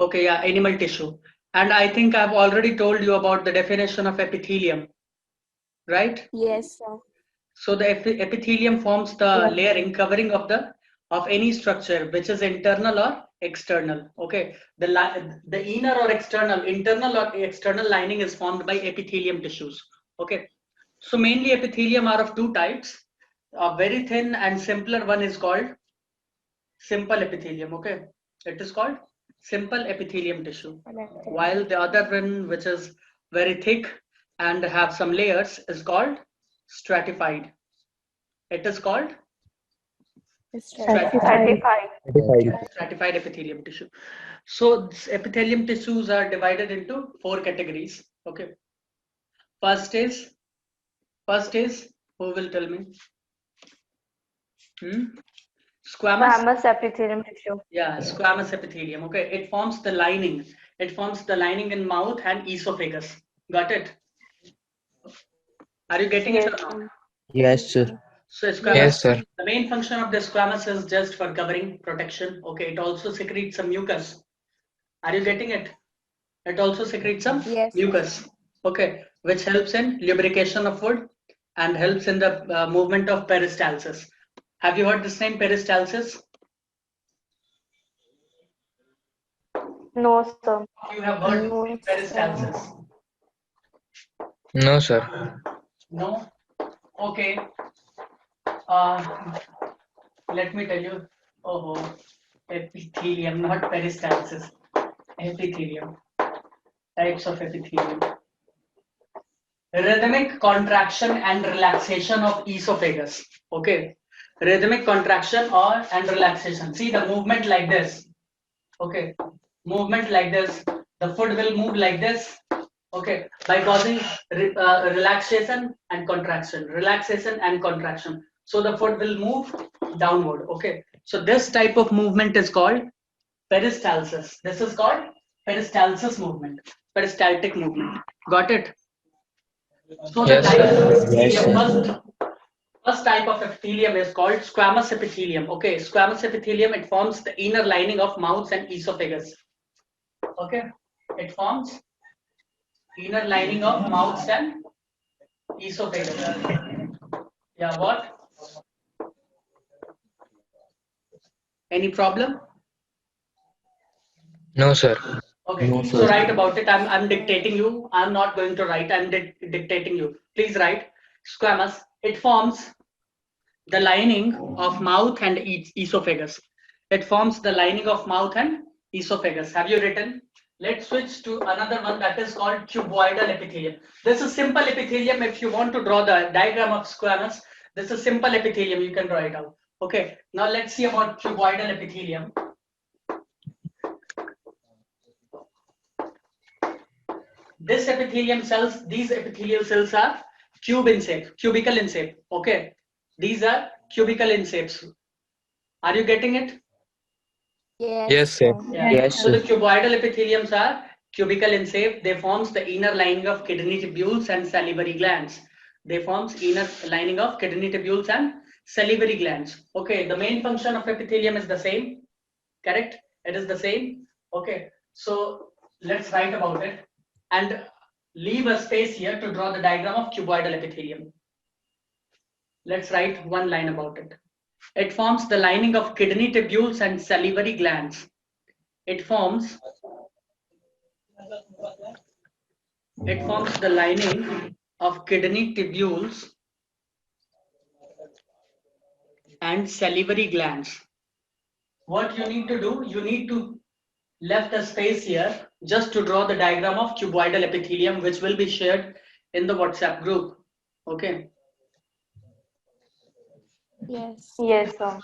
Okay, yeah, animal tissue. And I think I've already told you about the definition of epithelium, right? Yes, sir. So the epithelium forms the layering covering of any structure which is internal or external. Okay, the inner or internal or external lining is formed by epithelium tissues. Okay, so mainly epithelium are of two types. A very thin and simpler one is called simple epithelium. Okay, it is called simple epithelium tissue, while the other one, which is very thick and have some layers, is called stratified. It is called Stratified. stratified epithelium tissue. So epithelium tissues are divided into four categories. Okay. First is who will tell me? Squamous. Squamous epithelium tissue. Yeah, squamous epithelium. Okay, it forms the lining. It forms the lining in mouth and esophagus. Got it? Are you getting it Yes. or not? Yes, sir. So Yes, squamous, sir. the main function of the squamous is just for covering, protection. Okay, it also secretes some mucus. Are you getting it? It also secretes some Yes, sir. mucus. Okay, which helps in lubrication of food and helps in the movement of peristalsis. Have you heard this name, peristalsis? No, sir. You have heard this No, name, sir. peristalsis? No, sir. No? Okay. Uh, let me tell you. Oh, epithelium, not peristalsis. Epithelium. Types of epithelium. Rhythmic contraction and relaxation of esophagus. Okay. Rhythmic contraction or and relaxation. See the movement like this. Okay. Movement like this. The foot will move like this. Okay. By causing relaxation and contraction. Relaxation and contraction. So the foot will move downward. Okay. So this type of movement is called peristalsis. This is called peristalsis movement. Peristaltic movement. Got it? So the Yes, type of sir. epithelium, first type of epithelium is called squamous epithelium. Okay, squamous epithelium, it forms the inner lining of mouth and esophagus. Okay, it forms inner lining of mouth and esophagus. Yeah, what? Any problem? No, sir. Okay, No, so sir. write about it. I'm dictating you. I'm not going to write. I'm dictating you. Please write. Squamous. It forms the lining of mouth and esophagus. It forms the lining of mouth and esophagus. Have you written? Let's switch to another one that is called cuboidal epithelium. This is simple epithelium. If you want to draw the diagram of squamous, this is simple epithelium. You can draw it out. Okay. Now let's see about cuboidal epithelium. This epithelium cells, these epithelial cells are cubical in shape. Okay. These are cubical in shapes. Are you getting it? Yes, Yes, sir. Yeah. Yes, So the sir. cuboidal epitheliums are cubical in shape. They forms the inner lining of kidney tubules and salivary glands. They forms inner lining of kidney tubules and salivary glands. Okay, the main function of epithelium is the same. Correct? It is the same. Okay, so let's write about it and leave a space here to draw the diagram of cuboidal epithelium. Let's write one line about it. It forms the lining of kidney tubules and salivary glands. It forms the lining of kidney tubules and salivary glands. What you need to do, you need to left a space here just to draw the diagram of cuboidal epithelium, which will be shared in the WhatsApp group. Okay. yes. Yes, sir.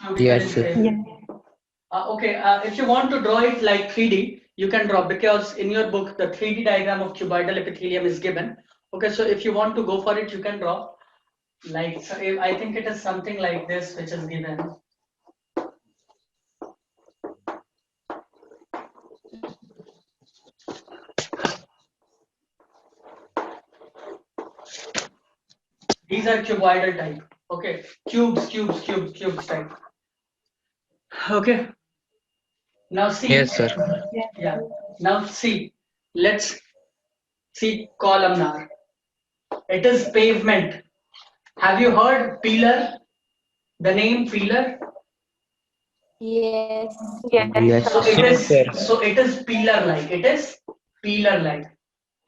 Okay, if you want to draw it like 3D, you can draw, because in your book the 3D diagram of cuboidal epithelium is given. Okay, so if you want to go for it, you can draw like, so I think it is something like this which is given. These are cuboidal type. Okay, cubes type. Okay. Now see. Yes, sir. Yeah. Now see, let's see columnar. It is pavement. Have you heard peeler? The name peeler? Yes. Yes, So it yes, is sir. so it is peeler like. It is peeler like.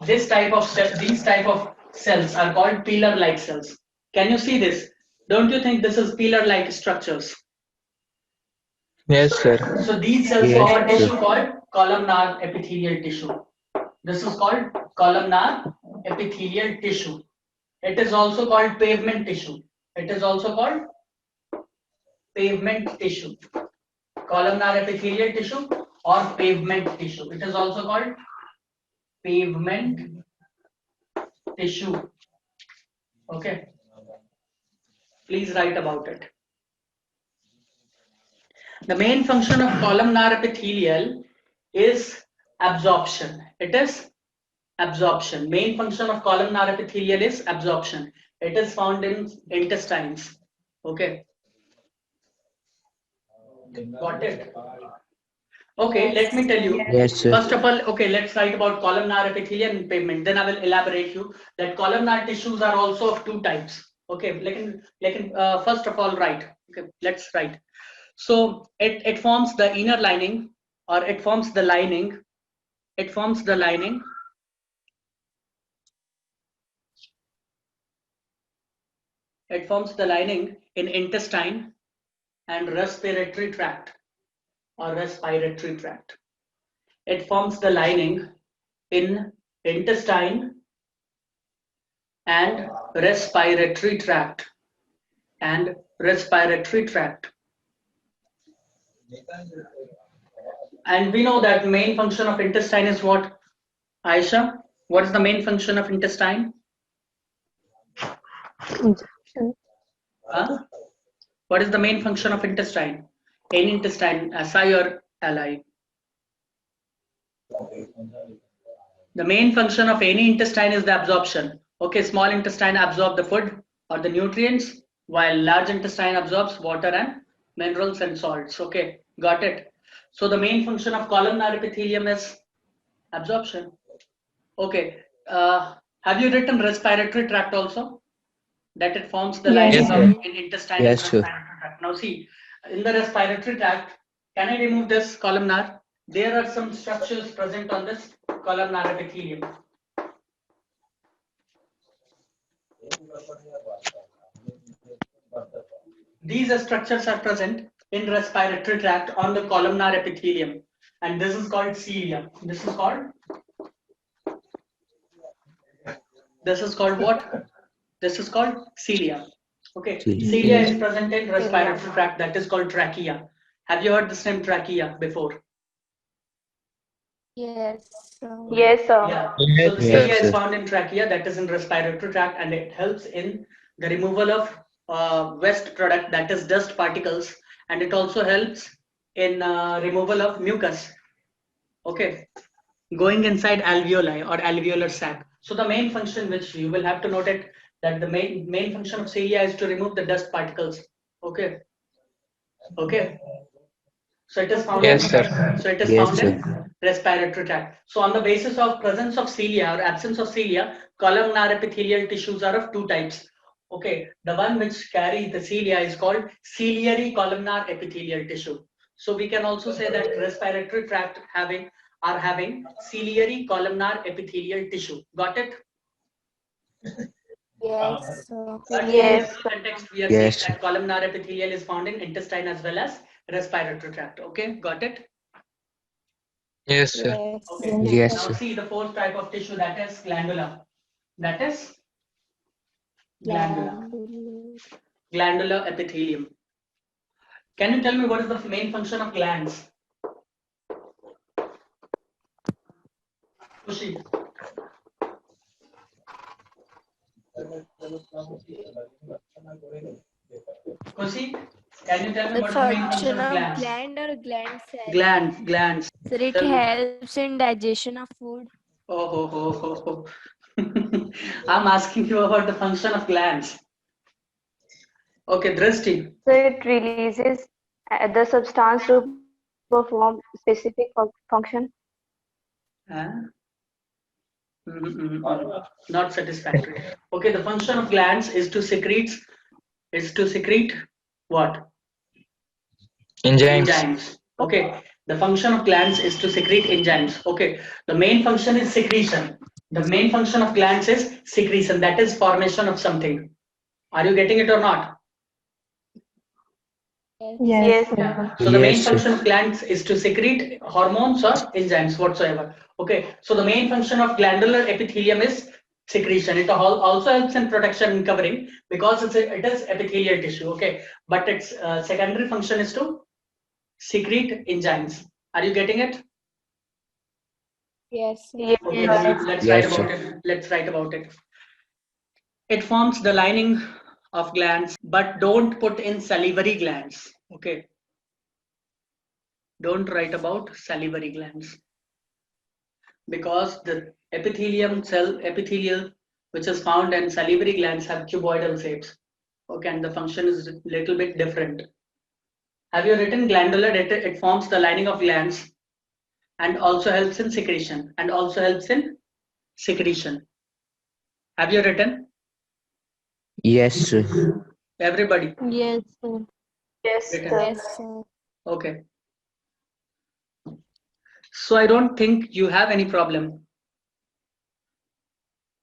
This type of these type of cells are called peeler like cells. Can you see this? Don't you think this is peeler like structures? Yes, sir. So these cells Yes, form a sir. tissue called columnar epithelial tissue. This is called columnar epithelial tissue. It is also called pavement tissue. It is also called pavement tissue. Columnar epithelial tissue or pavement tissue. It is also called pavement tissue. Okay. Please write about it. The main function of columnar epithelial is absorption. It is absorption. Main function of columnar epithelial is absorption. It is found in intestines. Okay. Got it? Okay, let me tell you. Yes, sir. First of all, okay, let's write about columnar epithelial and pavement. Then I will elaborate you that columnar tissues are also of two types. Okay, first of all, write. Okay, let's write. So it forms the inner lining, or it forms the lining. It forms the lining. It forms the lining in intestine and respiratory tract or respiratory tract. It forms the lining in intestine and respiratory tract and respiratory tract. And we know that main function of intestine is what? Aisha, what is the main function of intestine? Huh? What is the main function of intestine? Any intestine, asci or ally? The main function of any intestine is the absorption. Okay, small intestine absorb the food or the nutrients, while large intestine absorbs water and minerals and salts. Okay, got it. So the main function of columnar epithelium is absorption. Okay, have you written respiratory tract also? That it forms the Yes. lining Yes, of sir. in intestine and Yes, sir. respiratory tract. Now see, in the respiratory tract, can I remove this columnar? There are some structures present on this columnar epithelium. These structures are present in respiratory tract on the columnar epithelium, and this is called cilia. This is called what? This is called cilia. Okay, cilia is present in respiratory tract. That is called trachea. Have you heard this name trachea before? Yes. Yes, sir. Yeah. Yes, So the sir. cilia is found in trachea, that is in respiratory tract, and it helps in the removal of waste product, that is dust particles, and it also helps in removal of mucus. Okay, going inside alveoli or alveolar sac. So the main function, which you will have to note it, that the main function of cilia is to remove the dust particles. Okay. Okay. So it is found Yes, in sir. so it is Yes, found sir. in respiratory tract. So on the basis of presence of cilia or absence of cilia, columnar epithelial tissues are of two types. Okay, the one which carry the cilia is called ciliary columnar epithelial tissue. So we can also say that respiratory tract having ciliary columnar epithelial tissue. Got it? Yes. But in Yes. this context, we are saying Yes, sir. that columnar epithelial is found in intestine as well as respiratory tract. Okay, got it? Yes, sir. Yes. Okay. Yes, Now sir. see the fourth type of tissue, that is glandular. That is glandular. Glandular epithelium. Can you tell me what is the main function of glands? Kushi. Kushi, can you tell me The what is the main function function of of glands? gland or gland cell. Glands. So it Tell me. helps in digestion of food. Oh. I'm asking you about the function of glands. Okay, Drishti. So it releases the substance to perform specific function. Huh? Not satisfactory. Okay, the function of glands is to secrete what? Enzymes. Enzymes. Okay, the function of glands is to secrete enzymes. Okay, the main function is secretion. The main function of glands is secretion, that is formation of something. Are you getting it or not? Yes, Yeah. So the main Yes, sir. function of glands is to secrete hormones or enzymes whatsoever. Okay. So the main function of glandular epithelium is secretion. It also helps in protection and covering because it is epithelial tissue. Okay. But its secondary function is to secrete enzymes. Are you getting it? Yes. yes, Okay. sir. Let's Yes, write sir. about it. Let's write about it. It forms the lining of glands, but don't put in salivary glands. Okay. Don't write about salivary glands because the epithelial which is found in salivary glands have cuboidal shapes. Okay, and the function is a little bit different. Have you written glandular? It forms the lining of glands and also helps in secretion Have you written? Yes, sir. Everybody Yes, sir. Yes, written. sir. Yes, sir. Okay. So I don't think you have any problem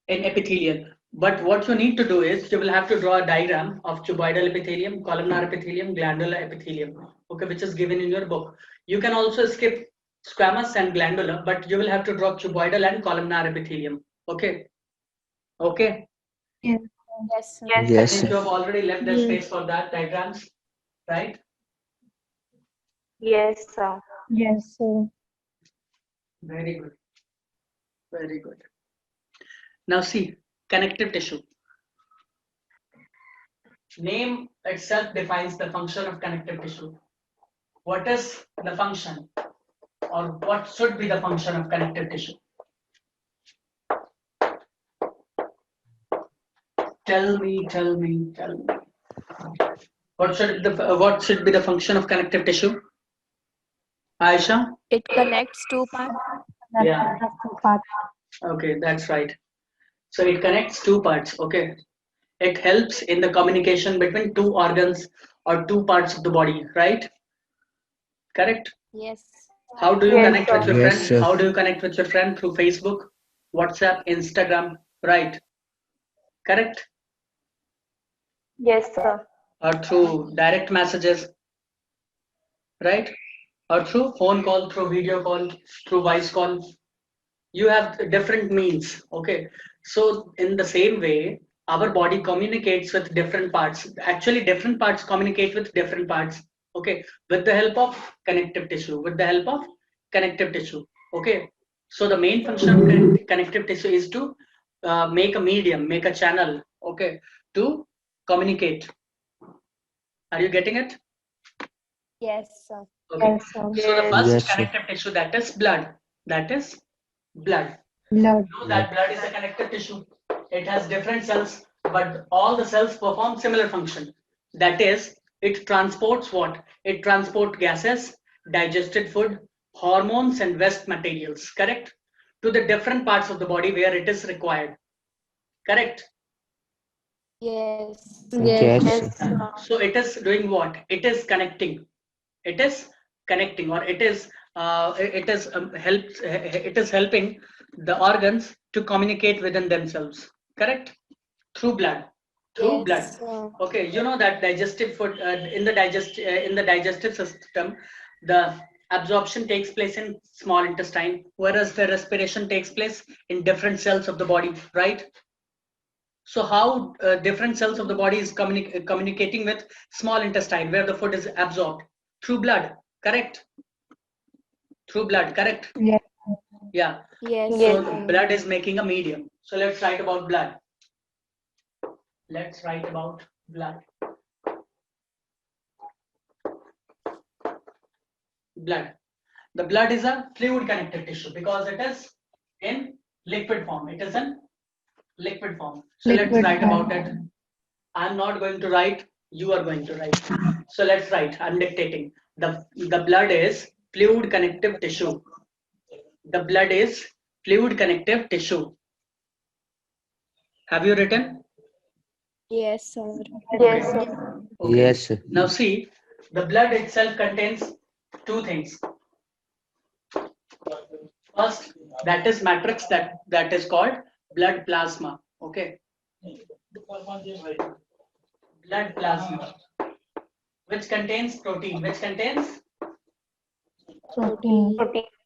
in epithelial. But what you need to do is you will have to draw a diagram of cuboidal epithelium, columnar epithelium, glandular epithelium, okay, which is given in your book. You can also skip squamous and glandular, but you will have to draw cuboidal and columnar epithelium. Okay. Okay. Yes, sir. Yes, I Yes, think sir. you have already left the Yes. space for that diagrams, right? yes, sir. Yes, sir. Very good. Very good. Now see, connective tissue. Name itself defines the function of connective tissue. What is the function or what should be the function of connective tissue? Tell me. What should be the function of connective tissue? Aisha? It connects two parts. Yeah. Okay, that's right. So it connects two parts. Okay. It helps in the communication between two organs or two parts of the body, right? Correct. Yes. How do you Yes, connect with sir. your Yes, friend? sir. How do you connect with your friend? Through Facebook, WhatsApp, Instagram, right? Correct. Yes, sir. Or through direct messages, right? Or through phone call, through video call, through voice call. You have different means. Okay. So in the same way, our body communicates with different parts. Actually, different parts communicate with different parts. Okay. With the help of connective tissue. Okay. So the main function of connective tissue is to make a medium, make a channel. Okay. To communicate. Are you getting it? Yes, sir. Okay. Yes, sir. So the Yes, first Yes, sir. connective tissue, that is blood. That is blood. Blood. Know that blood is a connective tissue. It has different cells, but all the cells perform similar function. That is, it transports what? It transports gases, digested food, hormones, and waste materials, correct? To the different parts of the body where it is required. Correct? Yes. Yes, yes, sir. sir. So it is doing what? It is connecting. It is connecting, or it is helping the organs to communicate within themselves. Correct? Through blood. Through blood. Yes, sir. Okay, you know that digestive food in the digestive system, the absorption takes place in small intestine, whereas the respiration takes place in different cells of the body, right? So how different cells of the body is communicating with small intestine where the food is absorbed? Through blood, correct? Through blood, correct? Yes. Yeah. Yes, Yes, So sir. blood is making a medium. So let's write about blood. Let's write about blood. Blood. The blood is a fluid connective tissue because it is in liquid form. It is in liquid form. So let's write about it. I'm not going to write, you are going to write. So let's write. I'm dictating. The blood is fluid connective tissue. The blood is fluid connective tissue. Have you written? Yes, sir. Yes, sir. Okay. Yes. Now see, the blood itself contains two things. First, that is matrix that is called blood plasma. Okay. Blood plasma, which contains protein, which contains Protein.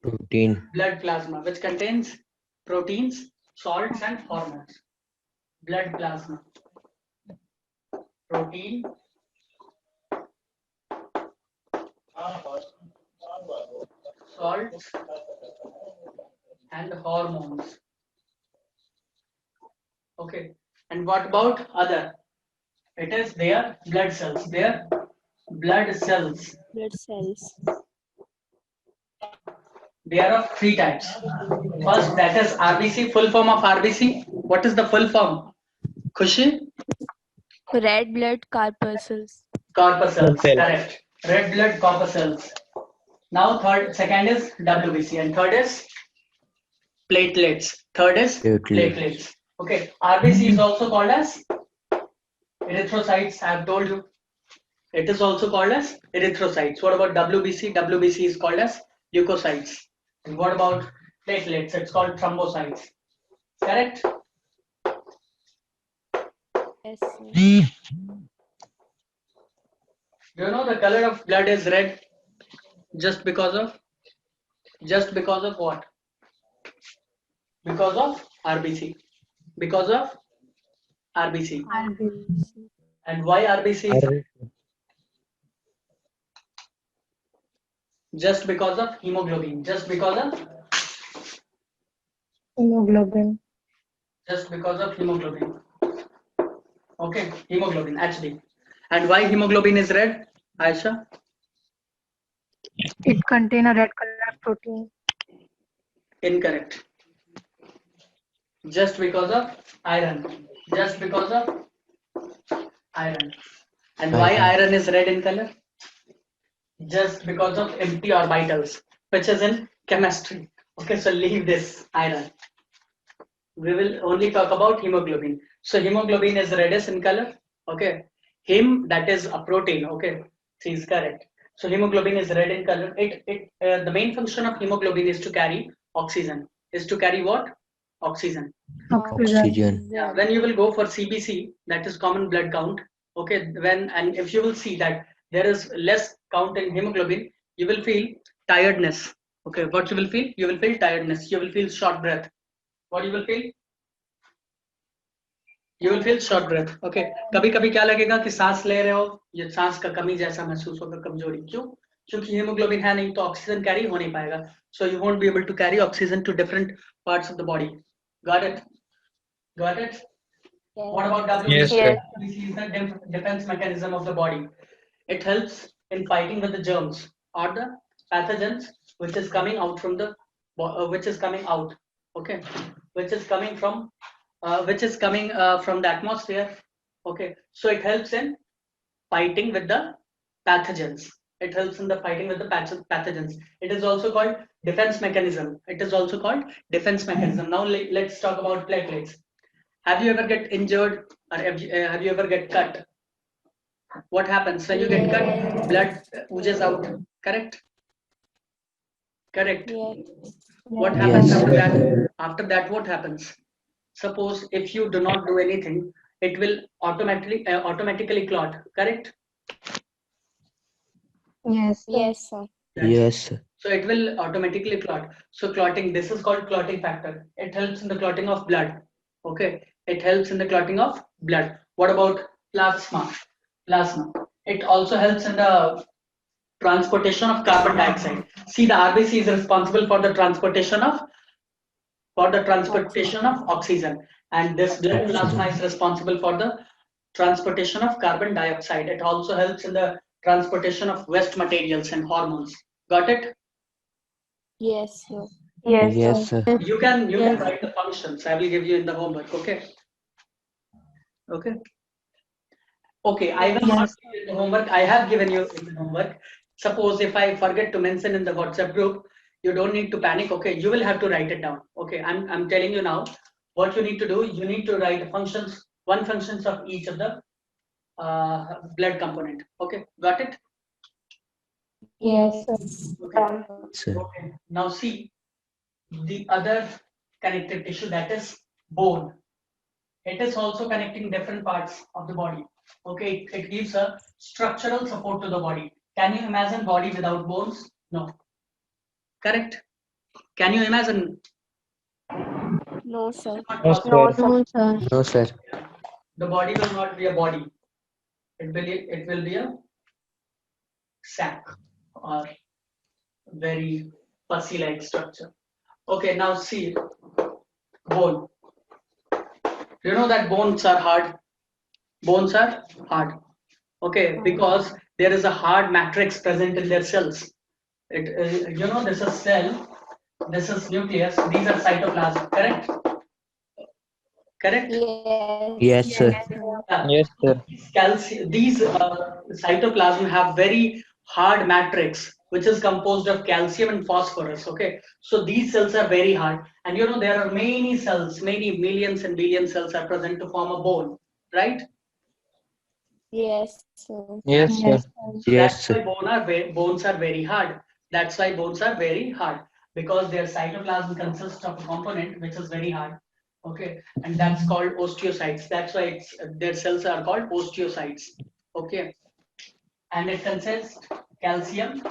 Protein. blood plasma, which contains proteins, salts, and hormones. Blood plasma, protein, salts, and hormones. Okay. And what about other? It is their blood cells. Their blood cells. Blood cells. They are of three types. First, that is RBC, full form of RBC. What is the full form? Khushi? Red blood corpuscles. Corpuscles, correct. Red blood corpuscles. Now, second is WBC, and third is platelets. Third is platelets. Okay, RBC is also called as erythrocytes. I have told you. It is also called as erythrocytes. What about WBC? WBC is called as leukocytes. And what about platelets? It's called thrombocytes. Correct? Yes, sir. Do you know the color of blood is red? Just because of what? Because of RBC. Because of RBC. RBC. And why RBC? Just because of hemoglobin. Just because of Hemoglobin. just because of hemoglobin. Okay, hemoglobin, HB. And why hemoglobin is red, Aisha? It contains a red color protein. Incorrect. Just because of iron. Just because of iron. And why iron is red in color? Just because of empty orbitals, which is in chemistry. Okay, so leave this iron. We will only talk about hemoglobin. So hemoglobin is reddish in color. Okay, heme, that is a protein. Okay, she is correct. So hemoglobin is red in color. The main function of hemoglobin is to carry oxygen. Is to carry what? Oxygen. Oxygen. Yeah, when you will go for CBC, that is common blood count. Okay, and if you will see that there is less count in hemoglobin, you will feel tiredness. Okay, what you will feel? You will feel tiredness. You will feel short breath. What you will feel? You will feel short breath. Okay, कभी कभी क्या लगेगा कि सांस ले रहे हो, ये सांस का कमी जैसा महसूस होगा, कमजोरी. क्यों? क्योंकि hemoglobin है नहीं तो ऑक्सीजन कैरी हो नहीं पाएगा. So you won't be able to carry oxygen to different parts of the body. Got it? Got it? What about WBC? Yes, sir. WBC is the defense mechanism of the body. It helps in fighting with the germs or the pathogens which is coming out from the which is coming out. Okay, which is coming from the atmosphere. Okay, so it helps in fighting with the pathogens. It helps in the fighting with the pathogens. It is also called defense mechanism. It is also called defense mechanism. Now let's talk about platelets. Have you ever get injured or have you ever get cut? What happens when you get cut? Blood oozes out. Correct? Correct. Yes. What happens Yes. after that? After that, what happens? Suppose if you do not do anything, it will automatically clot. Correct? Yes. Yes, sir. Yes. So it will automatically clot. So clotting, this is called clotting factor. It helps in the clotting of blood. Okay. It helps in the clotting of blood. What about plasma? Plasma. It also helps in the transportation of carbon dioxide. See, the RBC is responsible for the transportation of oxygen, and this blood plasma is responsible for the transportation of carbon dioxide. It also helps in the transportation of waste materials and hormones. Got it? Yes, sir. Yes, Yes. sir. You can write the functions. I will give you in the homework. Okay. Okay. Okay. I will not give you in the homework. I have given you in the homework. Suppose if I forget to mention in the WhatsApp group, You don't need to panic. Okay, you will have to write it down. Okay, I'm telling you now what you need to do. You need to write functions, one functions of each of the blood component. Okay, got it? Yes, sir. Okay. Sir. Okay. Now see the other connective tissue, that is bone. It is also connecting different parts of the body. Okay, it gives a structural support to the body. Can you imagine body without bones? No. Correct. Can you imagine? No, sir. No, sir. No, sir. No, sir. The body will not be a body. It will be a sac or very pussy-like structure. Okay, now see bone. You know that bones are hard. Bones are hard. Okay, because there is a hard matrix present in their cells. You know, this is cell, this is nucleus, these are cytoplasm. Correct? Correct? Yes. Yes, sir. Yeah. Yes, sir. These cytoplasm have very hard matrix which is composed of calcium and phosphorus. Okay, so these cells are very hard, and you know there are many cells, many millions and billion cells are present to form a bone, right? Yes, sir. Yes, sir. So Yes, that's why sir. bones are very hard. That's why bones are very hard, because their cytoplasm consists of a component which is very hard. Okay, and that's called osteocytes. That's why their cells are called osteocytes. Okay, and it consists calcium.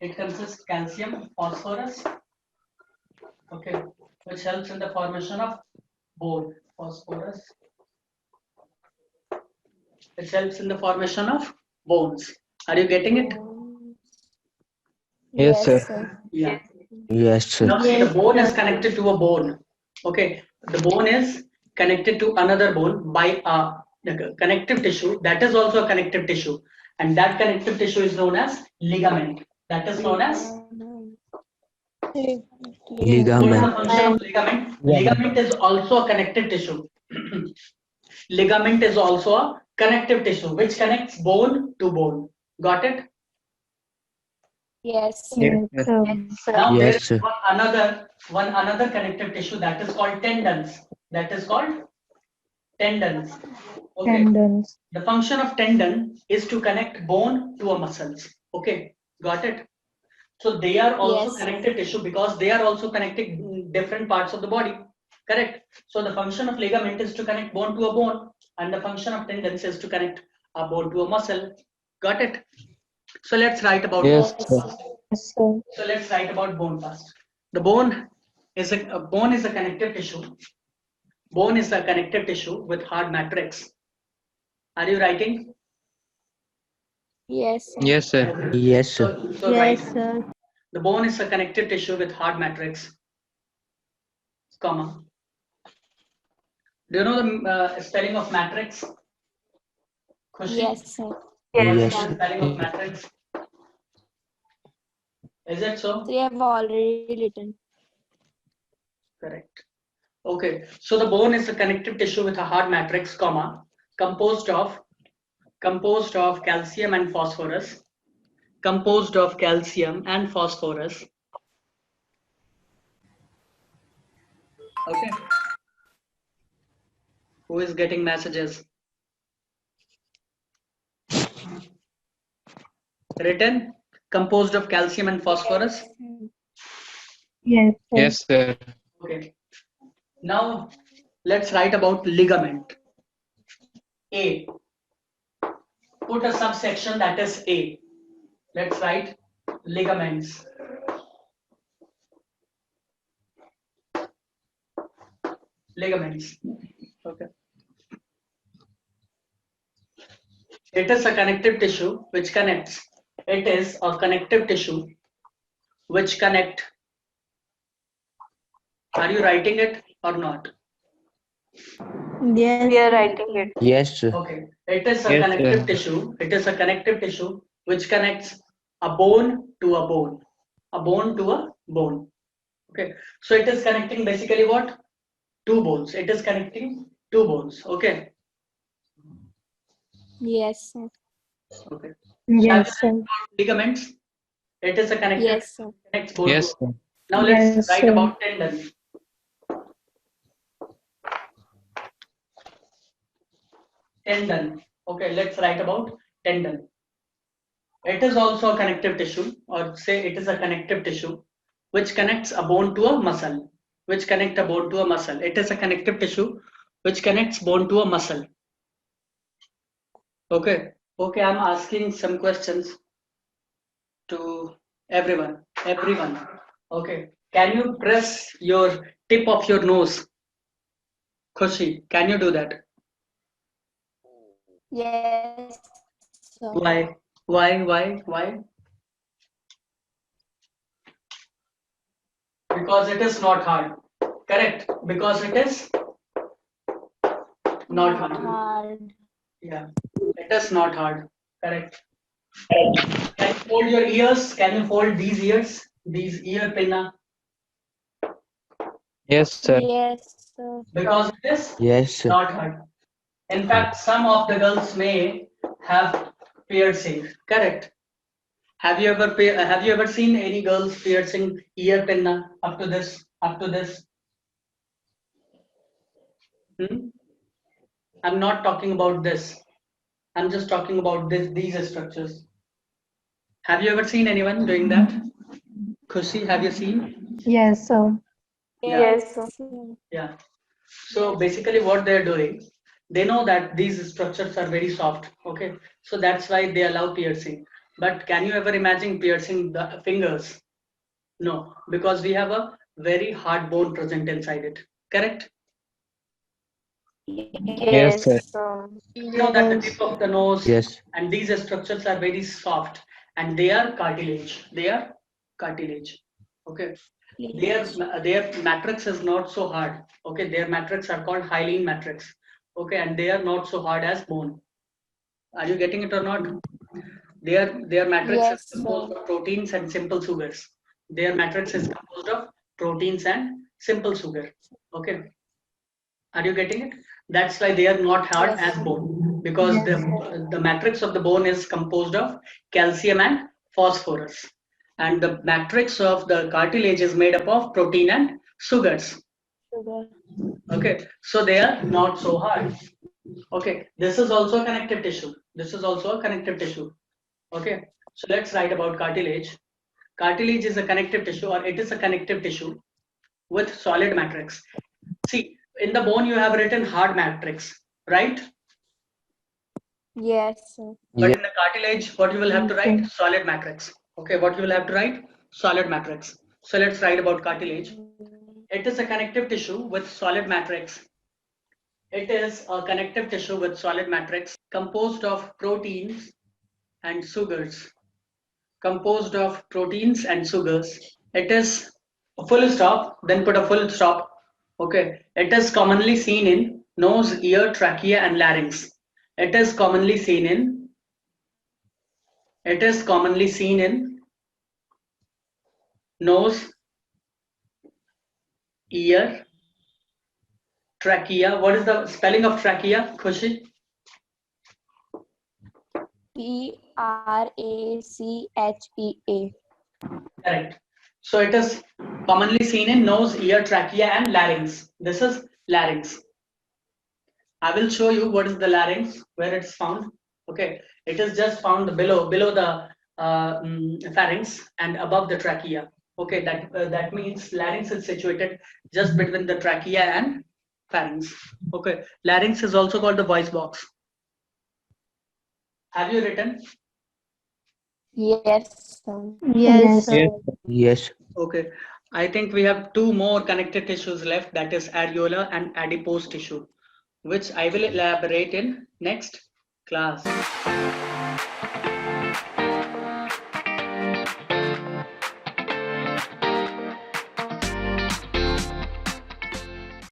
It consists calcium, phosphorus. Okay, which helps in the formation of bone. Phosphorus. It helps in the formation of bones. Are you getting it? Yes, sir. Yeah. Yes, sir. Now see, the bone is connected to a bone. Okay, the bone is connected to another bone by a connective tissue. That is also a connective tissue, and that connective tissue is known as ligament. That is known as. What is the Ligament. function of ligament? Ligament is also a connective tissue. Ligament is also a connective tissue which connects bone to bone. Got it? Yes, Yes, sir. sir. Now there Yes, is sir. one another connective tissue that is called tendons. That is called tendons. Okay. Tendons. The function of tendon is to connect bone to a muscles. Okay, got it? So they are also Yes. connective tissue because they are also connecting different parts of the body. Correct. So the function of ligament is to connect bone to a bone, and the function of tendons is to connect a bone to a muscle. Got it? So let's write about Yes, bone sir. first. Yes, sir. So let's write about bone first. The bone is a connective tissue. Bone is a connective tissue with hard matrix. Are you writing? Yes, sir. Yes, sir. Yes, sir. So write. sir. The bone is a connective tissue with hard matrix, comma. Do you know the spelling of matrix? Khushi? Yes, sir. What Yes, is sir. the spelling of matrix? Is it so? We have already written. Correct. Okay. So the bone is a connective tissue with a hard matrix, comma, composed of calcium and phosphorus. Composed of calcium and phosphorus. Okay. Who is getting messages? Written, composed of calcium and phosphorus. Yes, sir. Yes, sir. Okay. Now let's write about ligament. A. Put a subsection that is A. Let's write ligaments. Ligaments. Okay. It is a connective tissue which connects. It is a connective tissue which connect. Are you writing it or not? Yes. We are writing it. Yes, sir. Okay. It is a Yes, connective sir. tissue. It is a connective tissue which connects a bone to a bone. A bone to a bone. Okay. So it is connecting basically what? Two bones. It is connecting two bones. Okay. Yes, sir. Okay. Yes, sir. Ligaments. It is a connective Yes, sir. connects bone Yes, to. sir. Now let's Yes, write sir. about tendon. Tendon. Okay, let's write about tendon. It is also a connective tissue, or say it is a connective tissue which connects a bone to a muscle. Which connect a bone to a muscle. It is a connective tissue which connects bone to a muscle. Okay. Okay, I'm asking some questions to everyone. Everyone. Okay. Can you press your tip of your nose? Khushi, can you do that? Yes, sir. Why? Why? Because it is not hard. Correct. Because it is not hard. Hard. Yeah. It is not hard. Correct. Can you fold your ears? Can you fold these ears? These ear pinna? Yes, sir. Yes, sir. Because it is Yes. not hard. In fact, some of the girls may have piercing. Correct. Have you ever seen any girls piercing ear pinna up to this? Up to this? Hmm? I'm not talking about this. I'm just talking about these structures. Have you ever seen anyone doing that? Khushi, have you seen? Yes, sir. Yeah. Yes, sir. Yeah. So basically what they're doing, they know that these structures are very soft. Okay. So that's why they allow piercing. But can you ever imagine piercing the fingers? No, because we have a very hard bone present inside it. Correct? Yes, sir. Yes, sir. You know that the tip of the nose Yes. and these structures are very soft and they are cartilage. They are cartilage. Okay. Their matrix is not so hard. Okay, their matrix are called hyaline matrix. Okay, and they are not so hard as bone. Are you getting it or not? Their matrix is Yes, composed sir. of proteins and simple sugars. Their matrix is composed of proteins and simple sugar. Okay, are you getting it? That's why they are not hard Yes, as sir. bone because Yes, the matrix of the bone is composed of calcium and phosphorus, and the matrix of the cartilage is made up of protein and sugars. Sugar. Okay, so they are not so hard. Okay, this is also a connective tissue. This is also a connective tissue. Okay, so let's write about cartilage. Cartilage is a connective tissue, or it is a connective tissue with solid matrix. See, in the bone you have written hard matrix, right? Yes, sir. But Yes. in the cartilage, what you will have to write? Solid matrix. Okay, what you will have to write? Solid matrix. So let's write about cartilage. It is a connective tissue with solid matrix. It is a connective tissue with solid matrix composed of proteins and sugars. Composed of proteins and sugars. It is a full stop, then put a full stop. Okay. It is commonly seen in nose, ear, trachea, and larynx. It is commonly seen in nose, ear, trachea. What is the spelling of trachea, Khushi? TRACHEA. Correct. So it is commonly seen in nose, ear, trachea, and larynx. This is larynx. I will show you what is the larynx, where it's found. Okay, it is just found below the pharynx and above the trachea. Okay, that means larynx is situated just between the trachea and pharynx. Okay, larynx is also called the voice box. Have you written? Yes, sir. Yes, Yes, sir. Yes. Okay, I think we have two more connective tissues left, that is areola and adipose tissue, which I will elaborate in next class.